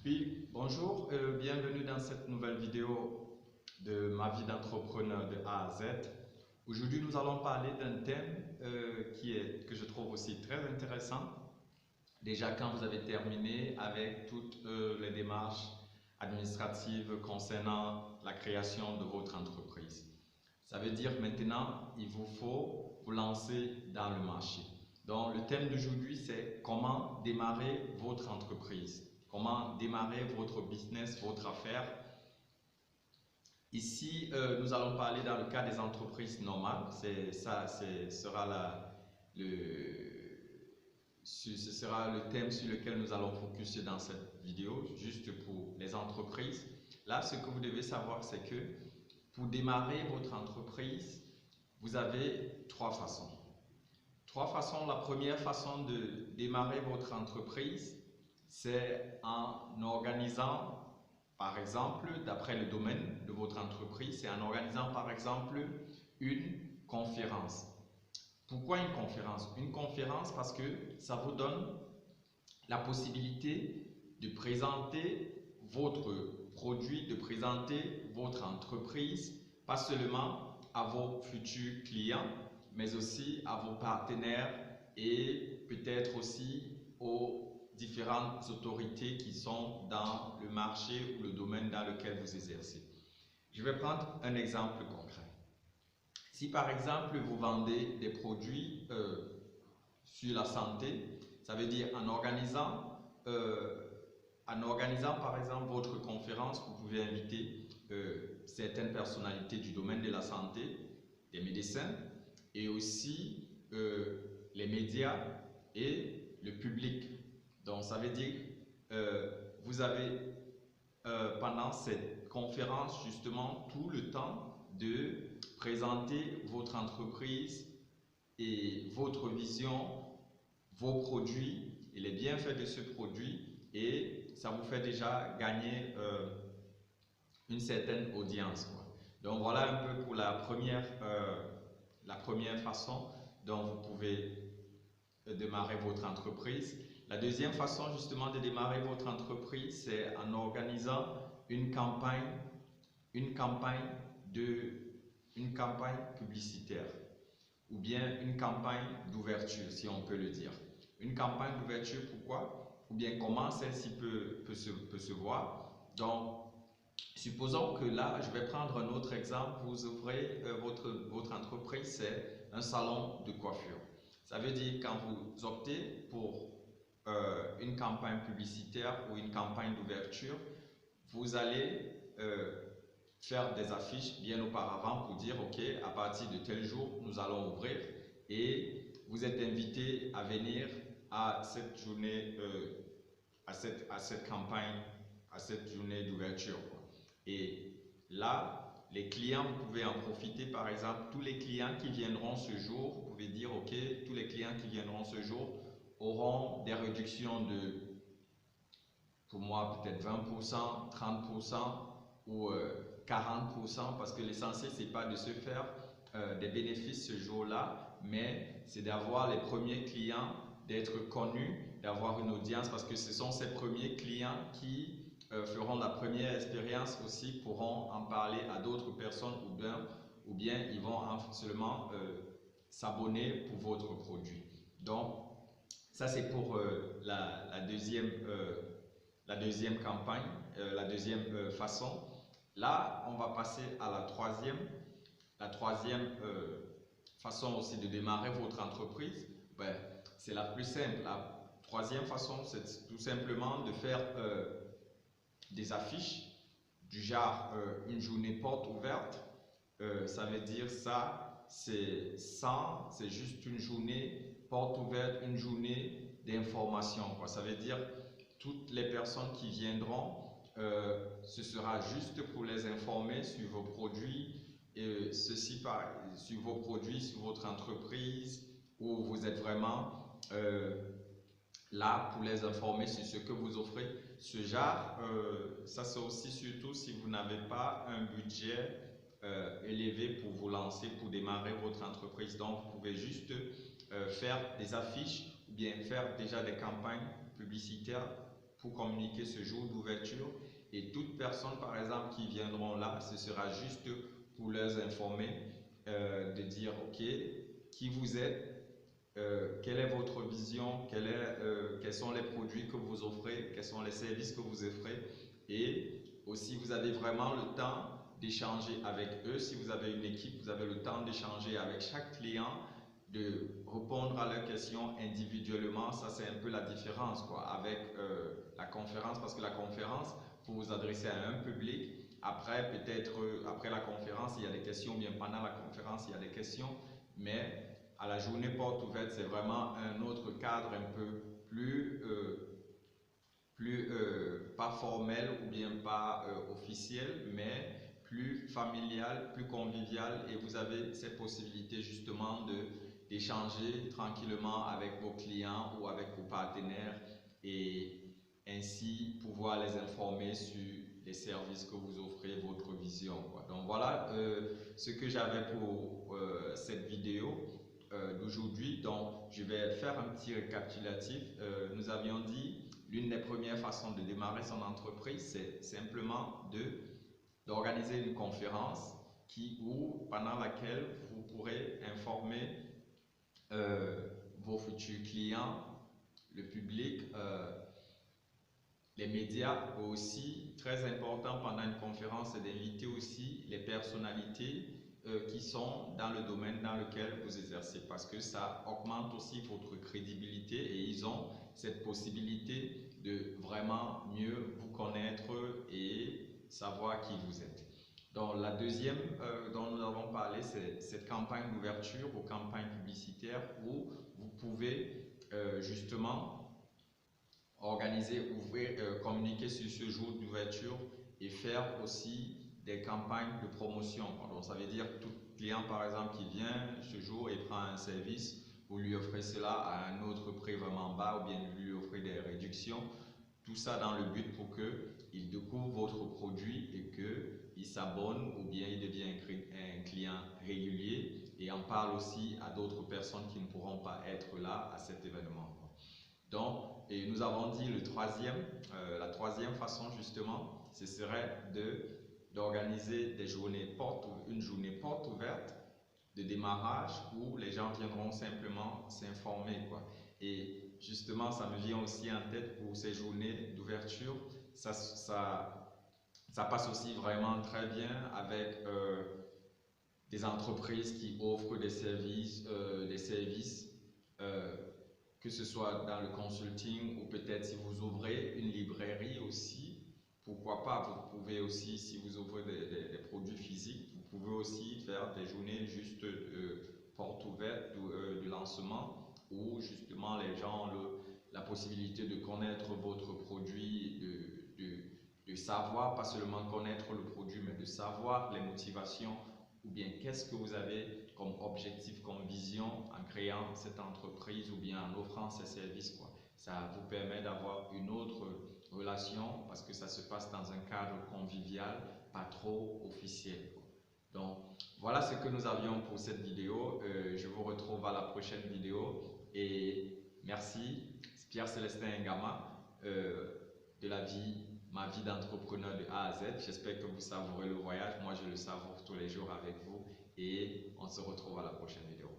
Oui, bonjour, bienvenue dans cette nouvelle vidéo de ma vie d'entrepreneur de A à Z. Aujourd'hui, nous allons parler d'un thème que je trouve aussi très intéressant. Déjà, quand vous avez terminé avec toutes les démarches administratives concernant la création de votre entreprise. Ça veut dire maintenant, il vous faut vous lancer dans le marché. Donc, le thème d'aujourd'hui, c'est comment démarrer votre entreprise. Comment démarrer votre business, votre affaire. Ici, nous allons parler dans le cas des entreprises normales. Ce sera le thème sur lequel nous allons focuser dans cette vidéo, juste pour les entreprises. Là, ce que vous devez savoir, c'est que pour démarrer votre entreprise, vous avez trois façons. La première façon de démarrer votre entreprise, c'est en organisant, par exemple, d'après le domaine de votre entreprise, c'est en organisant, par exemple, une conférence. Pourquoi une conférence? Une conférence parce que ça vous donne la possibilité de présenter votre produit, de présenter votre entreprise, pas seulement à vos futurs clients, mais aussi à vos partenaires et peut-être aussi aux différentes autorités qui sont dans le marché ou le domaine dans lequel vous exercez. Je vais prendre un exemple concret. Si par exemple vous vendez des produits sur la santé, ça veut dire en organisant par exemple votre conférence, vous pouvez inviter certaines personnalités du domaine de la santé, des médecins et aussi les médias et le public. Donc ça veut dire vous avez pendant cette conférence justement tout le temps de présenter votre entreprise et votre vision, vos produits et les bienfaits de ce produit, et ça vous fait déjà gagner une certaine audience, quoi. Donc voilà un peu pour la première façon dont vous pouvez démarrer votre entreprise. La deuxième façon justement de démarrer votre entreprise, c'est en organisant une campagne, une campagne une campagne publicitaire ou bien une campagne d'ouverture, si on peut le dire. Une campagne d'ouverture, pourquoi? Ou bien comment celle-ci peut se voir. Donc, supposons que là, je vais prendre un autre exemple. Vous ouvrez votre entreprise, c'est un salon de coiffure. Ça veut dire quand vous optez pour une campagne publicitaire ou une campagne d'ouverture, vous allez faire des affiches bien auparavant pour dire ok, à partir de tel jour nous allons ouvrir, et vous êtes invité à venir à cette journée, à cette campagne, à cette journée d'ouverture. Et là, les clients, vous pouvez en profiter. Par exemple, tous les clients qui viendront ce jour, vous pouvez dire ok, tous les clients qui viendront ce jour auront des réductions de, pour moi, peut-être 20%, 30% ou 40%, parce que l'essentiel, c'est pas de se faire des bénéfices ce jour-là, mais c'est d'avoir les premiers clients, d'être connu, d'avoir une audience, parce que ce sont ces premiers clients qui feront la première expérience aussi, pourront en parler à d'autres personnes, ou bien ils vont seulement s'abonner pour votre produit. Donc, ça c'est pour la deuxième campagne, la deuxième façon. Là, on va passer à la troisième. La troisième façon aussi de démarrer votre entreprise, ben, c'est la plus simple. La troisième façon, c'est tout simplement de faire des affiches du genre une journée porte ouverte. Ça veut dire ça, c'est juste une journée porte ouverte, une journée d'information. Ça veut dire toutes les personnes qui viendront, ce sera juste pour les informer sur vos produits, et sur vos produits, sur votre entreprise, où vous êtes vraiment là pour les informer sur ce que vous offrez. Ce genre, ça c'est aussi surtout si vous n'avez pas un budget élevé pour vous lancer, pour démarrer votre entreprise. Donc vous pouvez juste faire des affiches ou bien faire déjà des campagnes publicitaires pour communiquer ce jour d'ouverture. Et toute personne, par exemple, qui viendront là, ce sera juste pour leur informer, de dire, OK, qui vous êtes, quelle est votre vision, quels sont les produits que vous offrez, quels sont les services que vous offrez. Et aussi, vous avez vraiment le temps d'échanger avec eux. Si vous avez une équipe, vous avez le temps d'échanger avec chaque client, de répondre à leurs questions individuellement. Ça, c'est un peu la différence quoi, avec la conférence, parce que la conférence, pour vous adresser à un public, après, peut-être, après la conférence, il y a des questions, bien pendant la conférence, il y a des questions, mais à la journée porte ouverte, c'est vraiment un autre cadre un peu pas formel ou bien pas officiel, mais plus familial, plus convivial, et vous avez cette possibilité justement d'échanger tranquillement avec vos clients ou avec vos partenaires et ainsi pouvoir les informer sur les services que vous offrez, votre vision, quoi. Donc voilà ce que j'avais pour cette vidéo d'aujourd'hui. Donc je vais faire un petit récapitulatif. Nous avions dit l'une des premières façons de démarrer son entreprise, c'est simplement d'organiser une conférence pendant laquelle vous pourrez informer vos futurs clients, le public, les médias aussi. Très important pendant une conférence, c'est d'inviter aussi les personnalités qui sont dans le domaine dans lequel vous exercez, parce que ça augmente aussi votre crédibilité et ils ont cette possibilité de vraiment mieux vous connaître et savoir qui vous êtes. Donc la deuxième dont nous avons parlé, c'est cette campagne d'ouverture ou campagne publicitaire où vous pouvez justement organiser, ouvrir, communiquer sur ce jour d'ouverture et faire aussi des campagnes de promotion. Donc ça veut dire tout client par exemple qui vient ce jour et prend un service, vous lui offrez cela à un autre prix vraiment bas ou bien lui offrez des réductions. Tout ça dans le but pour qu'il découvre votre produit et qu'il s'abonne ou bien il devient un client régulier et en parle aussi à d'autres personnes qui ne pourront pas être là à cet événement. Donc, et nous avons dit la troisième façon justement, ce serait d'organiser une journée porte ouverte de démarrage où les gens viendront simplement s'informer quoi. Et justement, ça me vient aussi en tête pour ces journées d'ouverture, ça passe aussi vraiment très bien avec des entreprises qui offrent des services que ce soit dans le consulting ou peut-être si vous ouvrez une librairie aussi, pourquoi pas, vous pouvez aussi, si vous ouvrez des produits physiques, vous pouvez aussi faire des journées juste porte ouverte du lancement où justement les gens ont la possibilité de connaître votre produit, de savoir, pas seulement connaître le produit, mais de savoir les motivations ou bien qu'est-ce que vous avez comme objectif, comme vision en créant cette entreprise ou bien en offrant ces services, quoi. Ça vous permet d'avoir une autre relation parce que ça se passe dans un cadre convivial, pas trop officiel, quoi. Donc voilà ce que nous avions pour cette vidéo. Je vous retrouve à la prochaine vidéo et merci. Pierre-Célestin Ngama de ma vie d'entrepreneur de A à Z. J'espère que vous savourez le voyage. Moi, je le savoure tous les jours avec vous et on se retrouve à la prochaine vidéo.